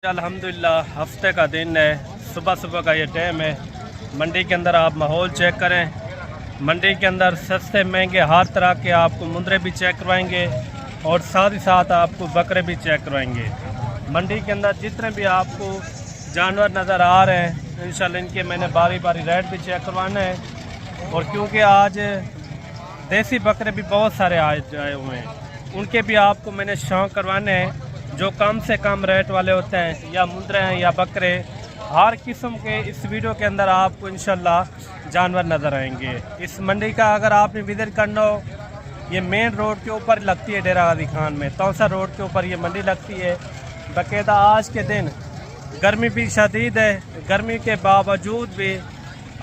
अल्हम्दुलिल्लाह हफ्ते का दिन है, सुबह सुबह का ये टाइम है। मंडी के अंदर आप माहौल चेक करें। मंडी के अंदर सस्ते महंगे हर तरह के आपको मुंदरे भी चेक करवाएंगे और साथ ही साथ आपको बकरे भी चेक करवाएंगे। मंडी के अंदर जितने भी आपको जानवर नज़र आ रहे हैं इंशाल्लाह इनके मैंने बारी बारी रेट भी चेक करवाना है। और क्योंकि आज देसी बकरे भी बहुत सारे आए हुए हैं, उनके भी आपको मैंने शौक करवाने हैं जो कम से कम रेट वाले होते हैं, या मुंदरे हैं या बकरे, हर किस्म के इस वीडियो के अंदर आपको इंशाल्लाह जानवर नज़र आएंगे। इस मंडी का अगर आपने विजिट करना हो, ये मेन रोड के ऊपर लगती है, डेरा गाजी खान में तौसा रोड के ऊपर ये मंडी लगती है। बाकायदा आज के दिन गर्मी भी शदीद है, गर्मी के बावजूद भी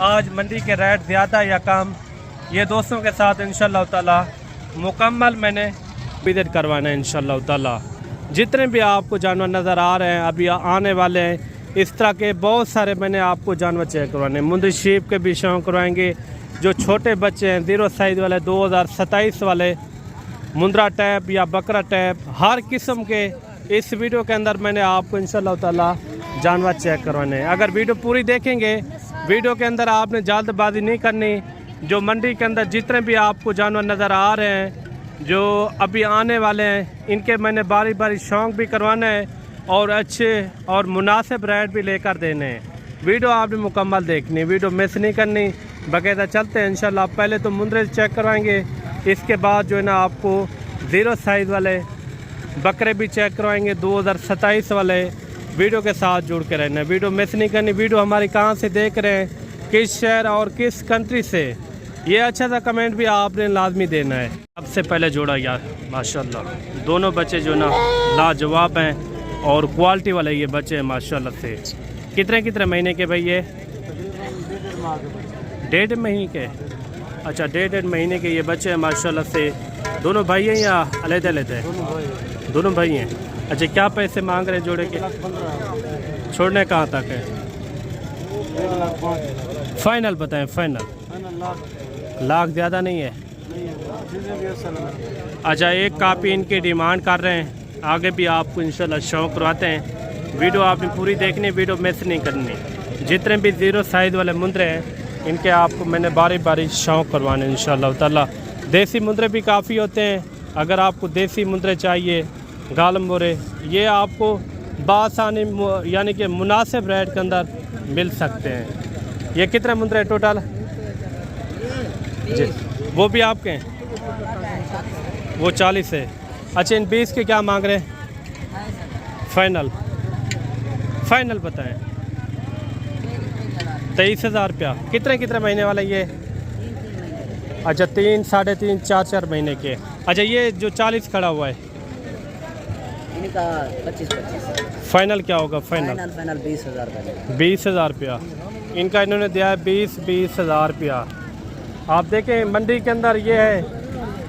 आज मंडी के रेट ज़्यादा या कम, ये दोस्तों के साथ इंशाल्लाह ताला मुकम्मल मैंने विजिट करवाना है इंशाल्लाह ताला। जितने भी आपको जानवर नज़र आ रहे हैं अभी आने वाले हैं, इस तरह के बहुत सारे मैंने आपको जानवर चेक करवाने। मुंदरी शीप के भी शौक करवाएंगे, जो छोटे बच्चे हैं 0 साइज़ वाले, 2027 वाले मुंदरा टैप या बकरा टैप, हर किस्म के इस वीडियो के अंदर मैंने आपको इंशाल्लाह ताला जानवर चेक करवाने हैं। अगर वीडियो पूरी देखेंगे, वीडियो के अंदर आपने जल्दबाजी नहीं करनी। जो मंडी के अंदर जितने भी आपको जानवर नज़र आ रहे हैं जो अभी आने वाले हैं, इनके मैंने बारी बारी शौक भी करवाना है और अच्छे और मुनासिब रेट भी लेकर देने हैं। वीडियो आपने मुकम्मल देखनी, वीडियो मिस नहीं करनी। बाकायदा चलते हैं इंशाल्लाह। पहले तो मुंदरे चेक करवाएंगे, इसके बाद जो है ना आपको 0 साइज़ वाले बकरे भी चेक करवाएंगे, 2027 वाले। वीडियो के साथ जुड़ के रहना, वीडियो मिस नहीं करनी। वीडियो हमारी कहाँ से देख रहे हैं, किस शहर और किस कंट्री से, ये अच्छा सा कमेंट भी आपने लाजमी देना है। सबसे पहले जोड़ा यार माशाल्लाह, दोनों बच्चे जो ना लाजवाब हैं और क्वालिटी वाले ये बच्चे हैं माशाल्लाह से। कितने महीने के भाई ये? 1.5 महीने के। अच्छा, 1.5 महीने के ये बच्चे हैं माशाल्लाह से। दोनों भाई हैं या अलग-अलग है? दोनों भाई हैं। अच्छा, क्या पैसे मांग रहे हैं जोड़े के? छोड़ने कहाँ तक है? फाइनल बताएं। फाइनल लाख ज़्यादा नहीं है? अच्छा, एक कापी इनकी डिमांड कर रहे हैं। आगे भी आपको इंशाल्लाह शौक करवाते हैं। वीडियो आपने पूरी देखनी, वीडियो मिस नहीं करनी। जितने भी 0 साइज़ वाले मुंदरे हैं इनके आपको मैंने बारी बारी शौक करवाने इंशाल्लाह ताला। देसी मुंदरे भी काफ़ी होते हैं। अगर आपको देसी मुंदरे चाहिए गालम बोरे, ये आपको बासानी यानी कि मुनासिब रेट के अंदर मिल सकते हैं। ये कितने मुंदरे टोटल जी? वो भी आपके हैं? वो 40 है। अच्छा, इन 20 के क्या मांग रहे हैं? फाइनल बताएं। 23,000 रुपया। कितने महीने वाला ये? अच्छा, 3, 3.5, 4 महीने के। अच्छा, ये जो 40 खड़ा हुआ है इनका 25। फाइनल क्या होगा? फाइनल 20,000 रुपया। इनका इन्होंने दिया है 20,000 रुपया। आप देखें मंडी के अंदर ये है।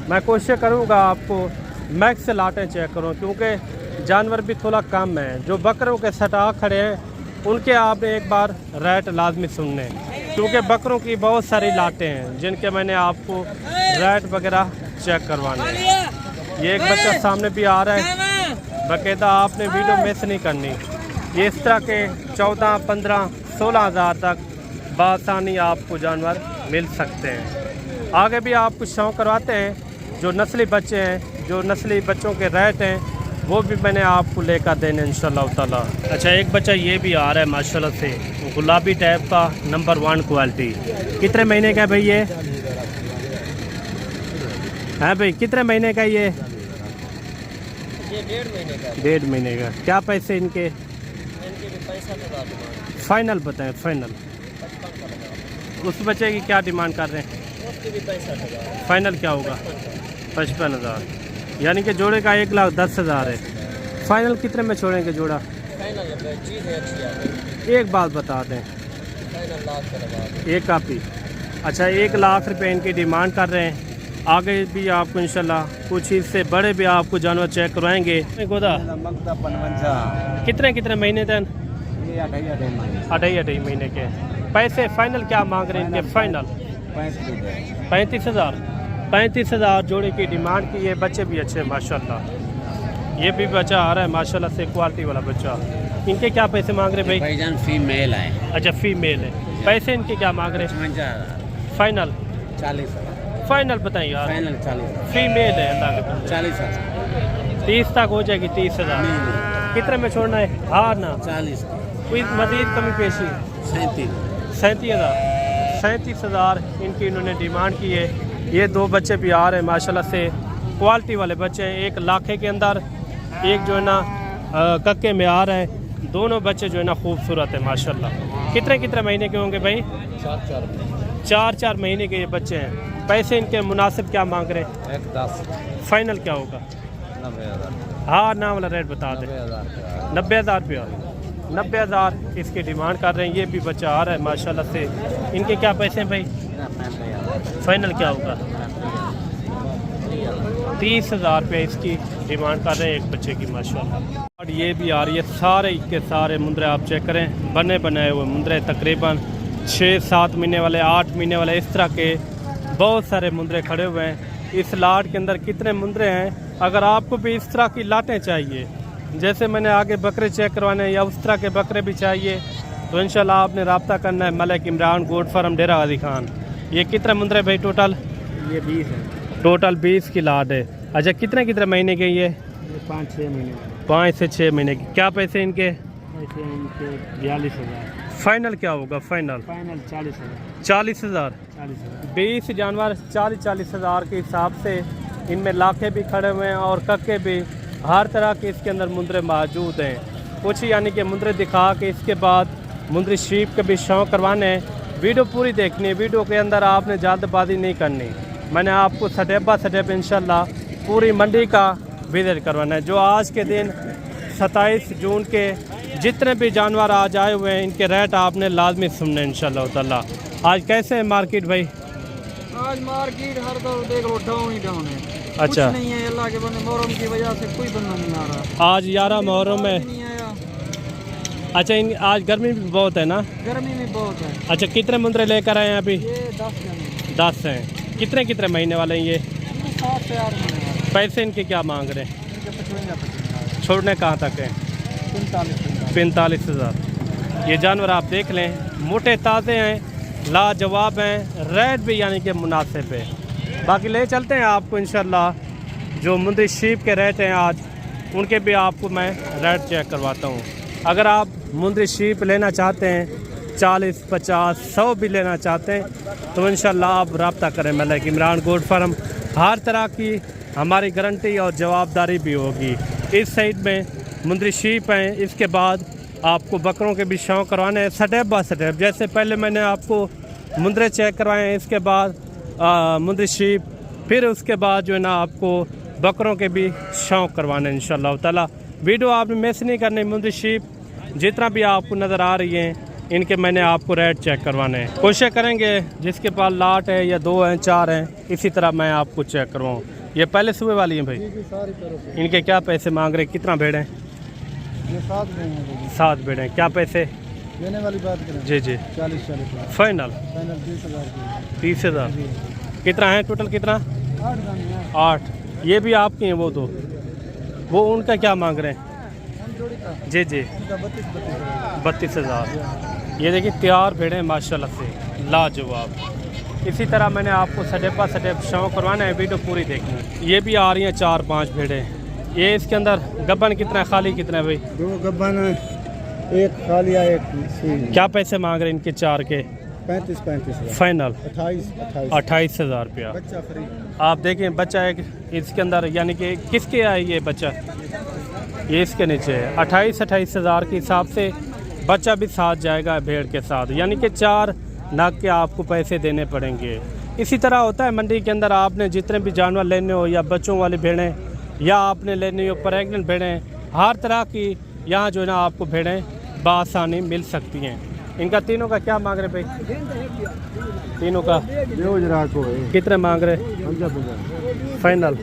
मैं कोशिश करूँगा आपको मैक्स से लाटें चेक करूँ, क्योंकि जानवर भी थोड़ा कम है। जो बकरों के सटा खड़े हैं उनके आपने एक बार रेट लाजमी सुनने, क्योंकि बकरों की बहुत सारी लाटें हैं जिनके मैंने आपको रेट वगैरह चेक करवाने हैं। ये एक बच्चा सामने भी आ रहा है, बाकायदा आपने वीडियो मिस नहीं करनी। ये इस तरह के 14, 15, 16 हज़ार तक बासानी आपको जानवर मिल सकते हैं। आगे भी आपको शौक करवाते हैं। जो नस्ली बच्चे हैं, जो नस्ली बच्चों के रेट हैं, वो भी मैंने आपको लेकर देने इंशाल्लाह ताला। अच्छा, एक बच्चा ये भी आ रहा है माशाल्लाह से, गुलाबी टाइप का, नंबर 1 क्वालिटी। कितने महीने का है भाई ये? है भाई, कितने महीने का ये? 1.5 महीने का। क्या पैसे इनके? फाइनल बताएं। फाइनल उस बच्चे की क्या डिमांड कर रहे हैं? फाइनल क्या होगा? 55,000। यानी कि जोड़े का 1,10,000 है। फाइनल कितने में छोड़ेंगे जोड़ा? एक बात बता दें, एक कापी। अच्छा, 1 लाख रुपये इनकी डिमांड कर रहे हैं। आगे भी आपको इंशाल्लाह कुछ इससे बड़े भी आपको जानवर चेक करवाएंगे। गोदा कितने महीने तक? 2.5 महीने के। पैसे फाइनल क्या मांग रहे हैं इनके? फाइनल 35,000 जोड़े की डिमांड की। ये बच्चे भी अच्छे माशाल्लाह। ये भी बच्चा आ रहा है माशाल्लाह से, क्वालिटी वाला बच्चा। इनके क्या पैसे मांग रहे भाई? भाईजान फीमेल है। अच्छा फीमेल है। पैसे इनके क्या मांग रहे? 55,000। फाइनल 40,000। फाइनल बताइए यार। फाइनल 40,000। फीमेल है अल्लाह के बंदे। 40,000। 30 तक हो जाएगी 30,000। कितने में छोड़ना है? हाँ ना 40। कोई मजीद कमी पेशी? 37,000। 37,000 इनकी इन्होंने डिमांड की है। ये दो बच्चे भी आ रहे हैं माशाल्लाह से, क्वालिटी वाले बच्चे हैं। एक लाखे के अंदर, एक जो है ना कक्के में आ रहा है। दोनों बच्चे जो है ना खूबसूरत है माशाल्लाह। कितने कितने महीने के होंगे भाई? 4 महीने के ये बच्चे हैं। पैसे इनके मुनासिब क्या मांग रहे हैं? 1,10। फाइनल क्या होगा? 90,000। हाँ ना वाला रेट बता दें। 90,000 रुपया। 90,000 इसकी डिमांड कर रहे हैं। ये भी बच्चा आ रहा है माशाल्लाह से। इनके क्या पैसे हैं भाई? फाइनल क्या होगा? 30,000 रुपये इसकी डिमांड कर रहे हैं एक बच्चे की माशाल्लाह। और ये भी आ रही है, सारे के सारे मुंदरे आप चेक करें, बने बनाए हुए मुंदरे, तकरीबन 6-7 महीने वाले, 8 महीने वाले, इस तरह के बहुत सारे मुंदरे खड़े हुए हैं। इस लाट के अंदर कितने मुंदरे हैं? अगर आपको भी इस तरह की लाटें चाहिए, जैसे मैंने आगे बकरे चेक करवाने हैं या उस तरह के बकरे भी चाहिए, तो इंशाल्लाह आपने रब्ता करना है मलिक इमरान गोट फार्म डेरा गाजी खान। ये कितने मुंदरे भाई टोटल? ये 20 है। टोटल 20 की लाट है। अच्छा कितने कितने महीने के ये? 5-6 महीने। 5 से 6 महीने की। क्या पैसे इनके? ऐसे इनके 42,000। फाइनल क्या होगा? फाइनल 40,000। 40,000। 20 जानवर 40,000 के हिसाब से इनमें लाखे भी खड़े हुए हैं और कक्के भी, हर तरह के इसके अंदर मुंदरे मौजूद हैं। कुछ यानी कि मुंदरे दिखा के इसके बाद मुंदरी शीप के भी शौक करवाने हैं। वीडियो पूरी देखनी है, वीडियो के अंदर आपने जल्दबाजी नहीं करनी। मैंने आपको स्टेप बाय स्टेप इंशाल्लाह पूरी मंडी का विजिट करवाना है। जो आज के दिन 27 जून के जितने भी जानवर आज आए हुए हैं, इनके रेट आपने लाजमी सुनने इंशाल्लाह ताला। आज कैसे है मार्केट भाई? आज मार्केट हर दौर देख लो डाउन ही डाउन है। अच्छा कुछ नहीं है, अल्लाह के बंदे मुहर्रम की वजह से कोई बंदा नहीं आ रहा। आज 11 मुहर्रम है। नहीं आया। अच्छा आज गर्मी भी बहुत है ना? गर्मी भी बहुत है। अच्छा कितने मुंदरे लेकर आए हैं अभी? ये 10 जने। 10 हैं। कितने कितने महीने वाले हैं ये? 7 से 8 महीने। पैसे इनके क्या मांग रहे हैं? इनके 55,000। छोड़ने कहाँ तक है? 45,000। ये जानवर आप देख लें, मोटे ताज़े हैं, लाजवाब हैं, रेट भी यानी कि मुनासिब है। बाकी ले चलते हैं आपको इंशाल्लाह जो मुंदरी शीप के रेट हैं आज, उनके भी आपको मैं रेट चेक करवाता हूँ। अगर आप मुंदरी शीप लेना चाहते हैं, 40, 50, 100 भी लेना चाहते हैं, तो इंशाल्लाह आप रब्ता करें मलिक इमरान गोट फार्म। हर तरह की हमारी गारंटी और जवाबदारी भी होगी। इस साइड में मुंदरी शीप हैं, इसके बाद आपको बकरों के भी शौक करवाने हैं स्टेप बाय स्टेप। जैसे पहले मैंने आपको मुंदरे चेक करवाए हैं, इसके बाद मुंदरी शीप, फिर उसके बाद जो है ना आपको बकरों के भी शौक करवाने हैं इंशाल्लाह ताला। वीडियो आपने मिस नहीं करनी। मुंदरी शीप जितना भी आपको नज़र आ रही हैं, इनके मैंने आपको रेट चेक करवाने हैं। कोशिश करेंगे जिसके पास लाट है या 2 हैं 4 हैं, इसी तरह मैं आपको चेक करवाऊँ। ये पहले सुबह वाली हैं भाई? इनके क्या पैसे मांग रहे? कितना भेड़ हैं? 7 भेड़ हैं। क्या पैसे देने वाली बात करें? जी जी 40,000। फाइनल 30,000। 30,000। कितना है टोटल? कितना? 8। ये भी आपके हैं? वो दो, वो उनका क्या मांग रहे हैं? जी जी 32,000। ये देखिए तैयार भेड़े हैं माशाल्लाह से, लाजवाब। इसी तरह मैंने आपको स्टेप बाय स्टेप शौक करवाना है, वीडियो पूरी देखनी। ये भी आ रही हैं 4-5 भेड़े। ये इसके अंदर गब्बन कितना है, खाली कितना है भाई? 2 गब्बन, एक खाली है, एक सील। क्या पैसे मांग रहे हैं इनके 4 के? 35,000। फाइनल 28,000 रुपया। बच्चा फ्री। आप देखें बच्चा एक इसके अंदर, यानी कि किसके है ये बच्चा? ये इसके नीचे है। 28,000 के हिसाब से बच्चा भी साथ जाएगा भेड़ के साथ, यानी कि 4 नाग के आपको पैसे देने पड़ेंगे। इसी तरह होता है मंडी के अंदर। आपने जितने भी जानवर लेने हो, या बच्चों वाली भेड़ें, या आपने लेनी हो प्रेगनेंट भेड़ें, हर तरह की यहाँ जो है ना आपको भेड़ें बआसानी मिल सकती हैं। इनका तीनों का क्या मांग रहे भाई? तीनों का कितने मांग रहे? फाइनल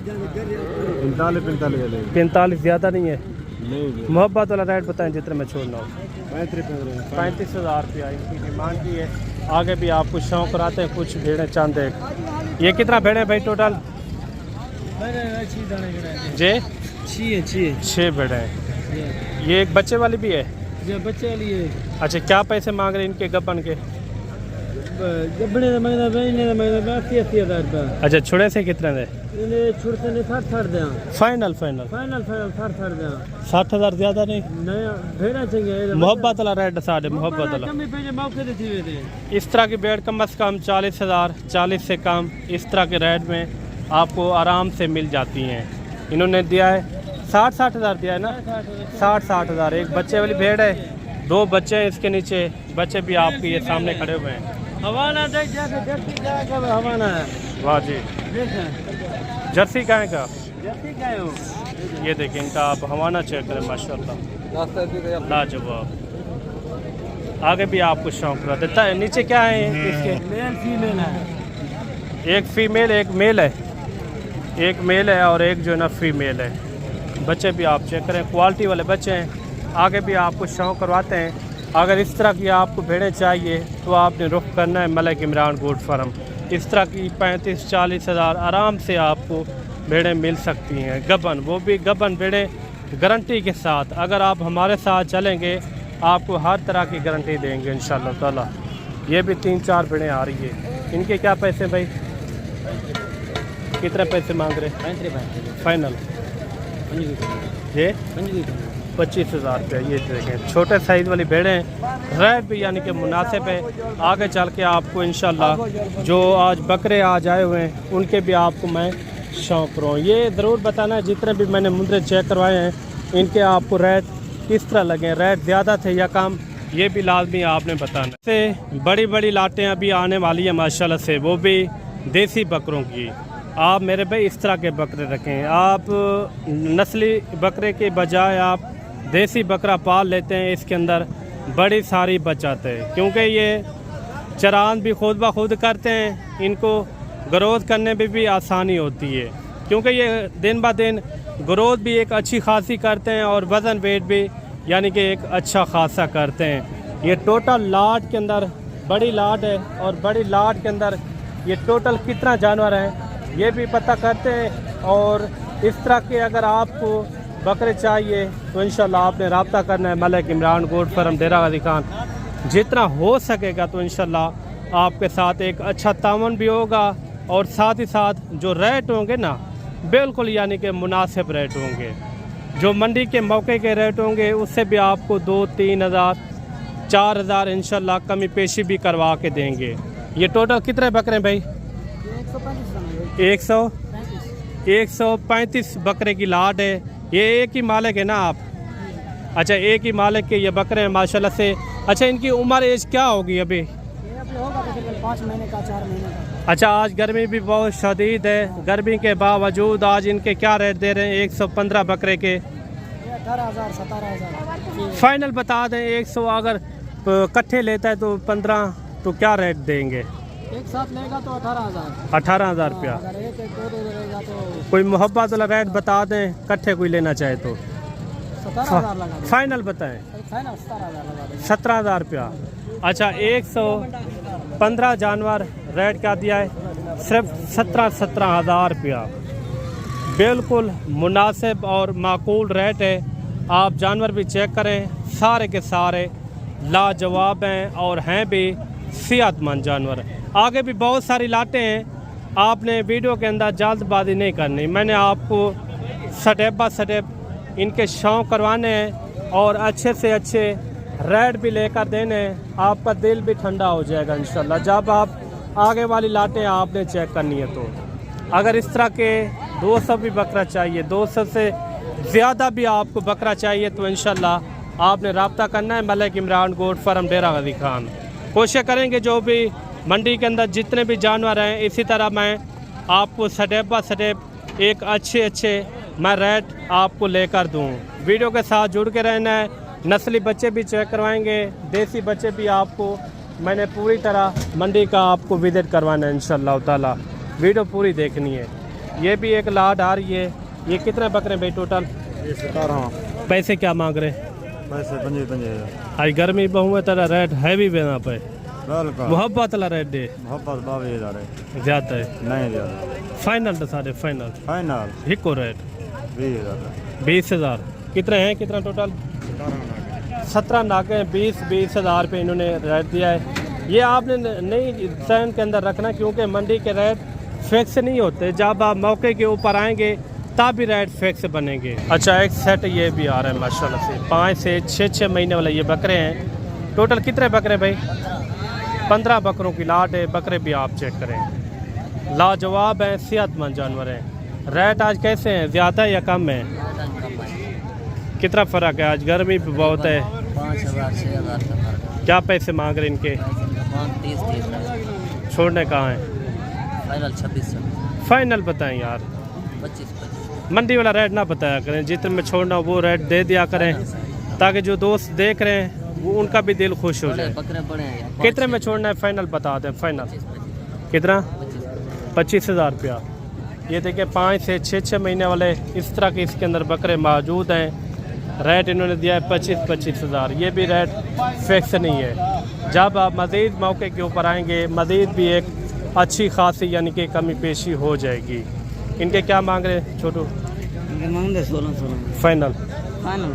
45। ज़्यादा नहीं है? मोहब्बत वाला रेट बताएं जितने में छोड़ना हो। 35,000 रुपया इनकी डिमांड की है। आगे भी आपको शौक कराते हैं कुछ भेड़ें चांद। ये कितना भेड़े भाई टोटल? जी 6 भेड़े हैं। ये एक बच्चे वाली भी है? जो बच्चे लिए अच्छा, क्या पैसे मांग रहे हैं इनके गबन के? गबड़े का मंगदा 80,000 रुपया। अच्छा, छुड़े से कितने दे? इन्हें छुड़ते ने 60 दें। फाइनल फाइनल फाइनल 60 दें। 60,000 ज्यादा नहीं? नया भेड़ा चाहिए मोहब्बत वाला रेट साढ़े मोहब्बत वाला। कमी पे मौके दे थी वे इस तरह की बेड कम से कम 40,000, 40 से कम इस तरह के रेट में आपको आराम से मिल जाती हैं। इन्होंने दिया है 60,000 दिया है ना, 60,000। एक बच्चे वाली भेड़ है, 2 बच्चे हैं इसके नीचे, बच्चे भी आपके ये सामने खड़े हुए हैं। हवाना देख जाके जर्सी का हवाना है। वाह जी, जर्सी गाय का, जर्सी का है वो। ये देखिए इनका आप हवाना चेक करें, माशाल्लाह लाजवाब। आगे भी आपको शौक रहा देता है। नीचे क्या है इसके? मेल फीमेल है। एक फीमेल एक मेल है, एक मेल है और एक जो है ना फीमेल है। बच्चे भी आप चेक करें, क्वालिटी वाले बच्चे हैं। आगे भी आपको शौक करवाते हैं। अगर इस तरह की आपको भेड़ें चाहिए तो आपने रुख करना है मलिक इमरान गोट फार्म। इस तरह की 35-40 हज़ार आराम से आपको भेड़ें मिल सकती हैं। गबन, वो भी गबन भेड़ें गारंटी के साथ। अगर आप हमारे साथ चलेंगे आपको हर तरह की गारंटी देंगे इंशाल्लाह ताला। ये भी 3-4 भेड़ें आ रही है। इनके क्या पैसे भाई, कितने पैसे मांग रहे हैं फाइनल? ये 25,000 रुपये। ये देखें छोटे साइज़ वाली भेड़ें हैं, रेट भी यानी कि मुनासिब है। आगे चल के आपको इंशाल्लाह जो आज बकरे आज आए हुए हैं उनके भी आपको मैं शौक कराऊँ। ये ज़रूर बताना जितने भी मैंने मुंदरे चेक करवाए हैं इनके आपको रेट किस तरह लगे, रेट ज़्यादा थे या कम, ये भी लाजमी आपने बताना। से बड़ी बड़ी लाटें अभी आने वाली है माशाल्लाह से, वो भी देसी बकरों की। आप मेरे भाई इस तरह के बकरे रखें। आप नस्ली बकरे के बजाय आप देसी बकरा पाल लेते हैं, इसके अंदर बड़ी सारी बचत है। क्योंकि ये चरान भी खुद ब खुद करते हैं, इनको ग्रोथ करने में भी आसानी होती है। क्योंकि ये दिन ब दिन ग्रोथ भी एक अच्छी खासी करते हैं और वज़न वेट भी यानी कि एक अच्छा खासा करते हैं। ये टोटल लाट के अंदर बड़ी लाट है और बड़ी लाट के अंदर ये टोटल कितना जानवर है ये भी पता करते हैं। और इस तरह के अगर आपको बकरे चाहिए तो इंशाल्लाह आपने रब्ता करना है मलिक इमरान गोट फार्म डेरा गाजी खान। जितना हो सकेगा तो इंशाल्लाह आपके साथ एक अच्छा तावन भी होगा और साथ ही साथ जो रेट होंगे ना बिल्कुल यानी कि मुनासिब रेट होंगे। जो मंडी के मौके के रेट होंगे उससे भी आपको 2-3 हज़ार 4 हज़ार इंशाल्लाह कमी पेशी भी करवा के देंगे। ये टोटल कितने बकरे भाई? 135 बकरे की लाट है। ये एक ही मालिक है ना आप? अच्छा, एक ही मालिक के ये बकरे हैं माशाल्लाह से। अच्छा, इनकी उम्र एज क्या होगी अभी? होगा 5 महीने का 4 महीने का। अच्छा, आज गर्मी भी बहुत शदीद है, गर्मी के बावजूद आज इनके क्या रेट दे रहे हैं? 115 बकरे के 18,000 17,000 फाइनल बता दें। 100 अगर इकट्ठे लेता है तो 15, तो क्या रेट देंगे? एक साथ लेगा तो 18,000। 18,000 रुपया। अगर एक दो लेगा तो कोई मोहब्बत वाला रेट बता दें, इकट्ठे कोई लेना चाहे तो 17,000 लगा फाइनल बताएं। फाइनल 17,000 लगा देंगे। 17,000 रुपया। अच्छा, 115 जानवर रेट क्या दिया है? सिर्फ 17,000 रुपया। बिल्कुल मुनासिब और माकूल रेट है। आप जानवर भी चेक करें, सारे के सारे लाजवाब हैं और हैं भी सेहतमंद जानवर। आगे भी बहुत सारी लाटें हैं, आपने वीडियो के अंदर जल्दबाजी नहीं करनी। मैंने आपको स्टेप बाय स्टेप इनके शौक करवाने हैं और अच्छे से अच्छे रेट भी लेकर देने हैं। आपका दिल भी ठंडा हो जाएगा इंशाल्लाह जब आप आगे वाली लाटें आपने चेक करनी है। तो अगर इस तरह के 200 भी बकरा चाहिए, 200 से ज़्यादा भी आपको बकरा चाहिए तो इंशाल्लाह आपने रब्ता करना है मलिक इमरान गोट फार्म डेरा गाजी खान। कोशिश करेंगे जो भी मंडी के अंदर जितने भी जानवर हैं इसी तरह मैं आपको स्टेप बाय स्टेप एक अच्छे मैं रेट आपको लेकर दूं। वीडियो के साथ जुड़ के रहना है। नस्ली बच्चे भी चेक करवाएंगे, देसी बच्चे भी आपको मैंने पूरी तरह मंडी का आपको विजिट करवाना है इंशाल्लाह ताला। वीडियो पूरी देखनी है। ये भी एक लाट आ रही है। ये कितने बकरे भाई टोटल? 17। पैसे क्या मांग रहे? पैसे 55। आज गर्मी बहु है तेरा रेट है भी बेना पे मोहब्बत वाला रेट दे। मोहब्बत 22,000 है। ज्यादा है नहीं ज्यादा। फाइनल तो सारे फाइनल फाइनल हिको रेट 20,000। 20,000। कितने हैं, कितना टोटल? 17 नाके 20-20 हज़ार रुपये इन्होंने रेट दिया है। ये आपने नहीं ध्यान के अंदर रखना, क्योंकि मंडी के रेट फिक्स नहीं होते। जब आप मौके के ऊपर आएंगे तब भी रेट फिक्स बनेंगे। अच्छा, एक सेट ये भी आ रहा है माशाल्लाह से, 5 से 6 महीने वाले ये बकरे हैं। टोटल कितने बकरे भाई? 15 बकरों की लाट है। बकरे भी आप चेक करें, लाजवाब है, सेहतमंद जानवर हैं। रेट आज कैसे हैं, ज़्यादा या कम है? कितना फ़र्क है? आज गर्मी भी बहुत है। 5,000 6,000 का फर्क। क्या पैसे मांग रहे हैं इनके? 30 छोड़ने कहाँ हैं? फाइनल 2600। फाइनल बताएं यार, 25 मंडी वाला रेट ना बताया करें। जितने में छोड़ना हो वो रेट दे दिया करें, ताकि जो दोस्त देख रहे हैं वो उनका भी दिल खुश हो जाए। बकरे बड़े हैं। कितने में छोड़ना है फाइनल बता दें। फाइनल कितना? 25,000 रुपया। ये देखिए 5 से 6 महीने वाले इस तरह के इसके अंदर बकरे मौजूद हैं। रेट इन्होंने दिया है 25 हज़ार। ये भी रेट फिक्स नहीं है। जब आप मज़ीद मौके के ऊपर आएंगे मज़ीद भी एक अच्छी खासी यानी कि कमी पेशी हो जाएगी। इनके क्या मांग रहे हैं छोटू? मांग दे 16 फाइनल फाइनल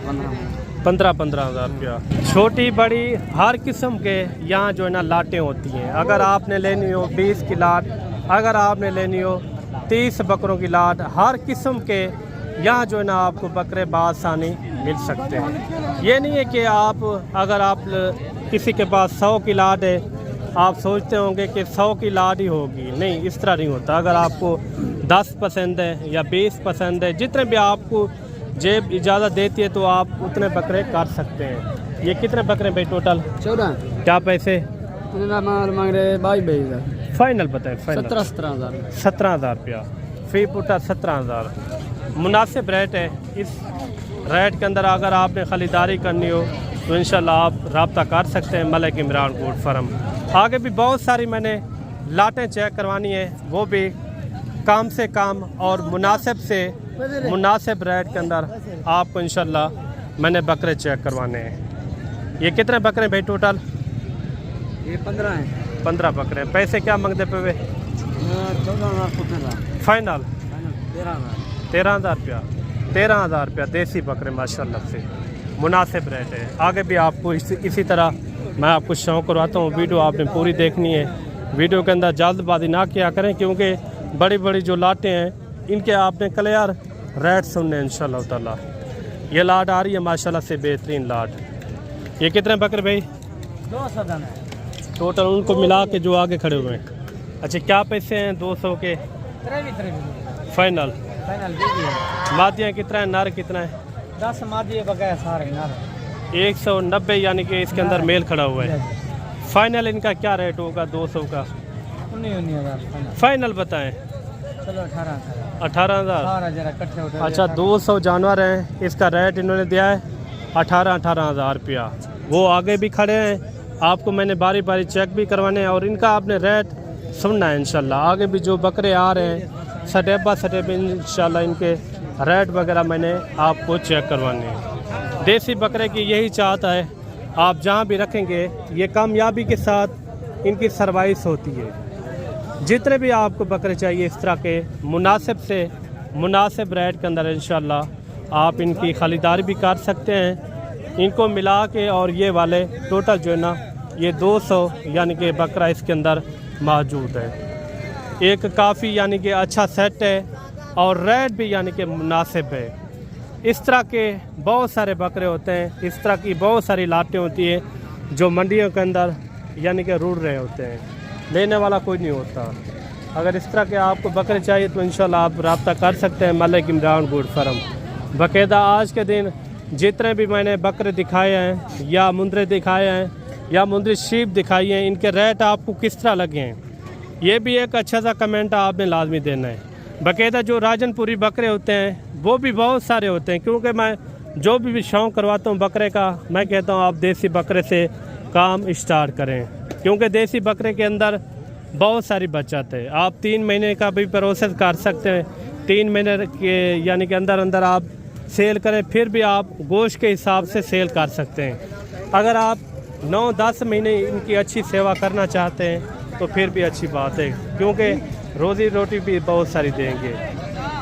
15 हज़ार रुपया। छोटी बड़ी हर किस्म के यहाँ जो है ना लाटें होती हैं। अगर आपने लेनी हो 20 की लाट, अगर आपने लेनी हो 30 बकरों की लाट, हर किस्म के यहाँ जो है ना आपको बकरे बासानी मिल सकते हैं। ये नहीं है कि आप अगर आप किसी के पास 100 की लाट है, आप सोचते होंगे कि 100 की लाट ही होगी। नहीं, इस तरह नहीं होता। अगर आपको 10 पसंद है या 20 पसंद है, जितने भी आपको जेब इजाज़त देती है तो आप उतने बकरे कर सकते हैं। ये कितने बकरे भाई टोटल? 14। क्या पैसे मांग रहे 22,000। फाइनल बताएं। फाइनल 17,000। 17,000 रुपया फी पुटा। 17,000 मुनासिब रेट है। इस रेट के अंदर अगर आपने ख़रीदारी करनी हो तो इंशाल्लाह आप रब्ता कर सकते हैं मलिक इमरान गोट फार्म। आगे भी बहुत सारी मैंने लाटें चेक करवानी है, वो भी कम से कम और मुनासिब से मुनासिब रेट के अंदर आपको इंशाल्लाह मैंने बकरे चेक करवाने हैं। ये कितने बकरे भाई टोटल? ये 15 हैं। 15 बकरे। पैसे क्या मांगते पे वे? 14,000। फाइनल 13,000 रुपया। 13,000 रुपया देसी बकरे माशाल्लाह से मुनासिब रेट है। आगे भी आपको इसी तरह मैं आपको शौक़ करवाता हूँ। वीडियो आपने पूरी देखनी है। वीडियो के अंदर जल्दबाजी ना किया करें, क्योंकि बड़ी बड़ी जो लाटें हैं इनके आपने क्लियर रेट सुनने इंशाल्लाह ताला। ये लाट आ रही है माशाल्लाह से बेहतरीन लाट। ये कितने बकरे भाई? 200 दाना टोटल उनको मिला के जो आगे खड़े हुए हैं। अच्छा, क्या पैसे हैं 200 के? फाइनल मादियाँ कितना है, नर कितना है? 10 मादिये बकाया सारे नर। 190 यानी कि इसके अंदर मेल खड़ा हुआ है। फाइनल इनका क्या रेट होगा 200 का? 19,000 फाइनल बताएं। चलो 18,000। 18,000। अच्छा, 200 जानवर हैं, इसका रेट इन्होंने दिया है 18,000 रुपया। वो आगे भी खड़े हैं, आपको मैंने बारी बारी चेक भी करवाने हैं और इनका आपने रेट सुनना है इंशाल्लाह। आगे भी जो बकरे आ रहे हैं स्टेप बाय स्टेप इंशाल्लाह इनके रेट वगैरह मैंने आपको चेक करवाने हैं। देसी बकरे की यही चाहत है, आप जहाँ भी रखेंगे ये कामयाबी के साथ इनकी सर्वाइस होती है। जितने भी आपको बकरे चाहिए इस तरह के मुनासिब से मुनासिब रेट के अंदर इंशाल्लाह आप इनकी ख़रीदारी भी कर सकते हैं। इनको मिला के और ये वाले टोटल जो है ना ये 200 यानी कि बकरा इसके अंदर मौजूद है। एक काफ़ी यानी कि अच्छा सेट है और रेट भी यानी कि मुनासिब है। इस तरह के बहुत सारे बकरे होते हैं, इस तरह की बहुत सारी लाटें होती है जो मंडियों के अंदर यानी कि रुड़ रहे होते हैं, लेने वाला कोई नहीं होता। अगर इस तरह के आपको बकरे चाहिए तो इंशाल्लाह आप रब्ता कर सकते हैं मलिक इमरान गोट फार्म। बाकायदा आज के दिन जितने भी मैंने बकरे दिखाए हैं या मुंदरे दिखाए हैं या मुंदरी शीप दिखाई हैं, इनके रेट आपको किस तरह लगे हैं ये भी एक अच्छा सा कमेंट आपने लाजमी देना है। बाकायदा जो राजनपुरी बकरे होते हैं वो भी बहुत सारे होते हैं, क्योंकि मैं जो भी शौक़ करवाता हूँ बकरे का, मैं कहता हूँ आप देसी बकरे से काम स्टार्ट करें, क्योंकि देसी बकरे के अंदर बहुत सारी बचत है। आप 3 महीने का भी प्रोसेस कर सकते हैं, 3 महीने के यानी कि अंदर अंदर आप सेल करें, फिर भी आप गोश्त के हिसाब से सेल कर सकते हैं। अगर आप 9-10 महीने इनकी अच्छी सेवा करना चाहते हैं तो फिर भी अच्छी बात है, क्योंकि रोज़ी रोटी भी बहुत सारी देंगे।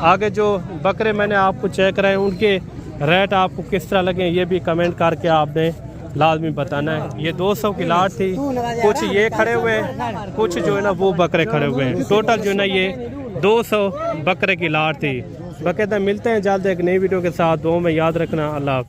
आगे जो बकरे मैंने आपको चेक कराए उनके रेट आपको किस तरह लगे ये भी कमेंट करके आपने लाजमी बताना है। ये 200 की लाट थी, कुछ ये खड़े हुए हैं, कुछ जो है ना वो बकरे खड़े हुए हैं। टोटल जो है ना ये 200 बकरे की लाट थी। बाकायदा मिलते हैं जल्द एक नई वीडियो के साथ। दो में याद रखना। अल्लाह।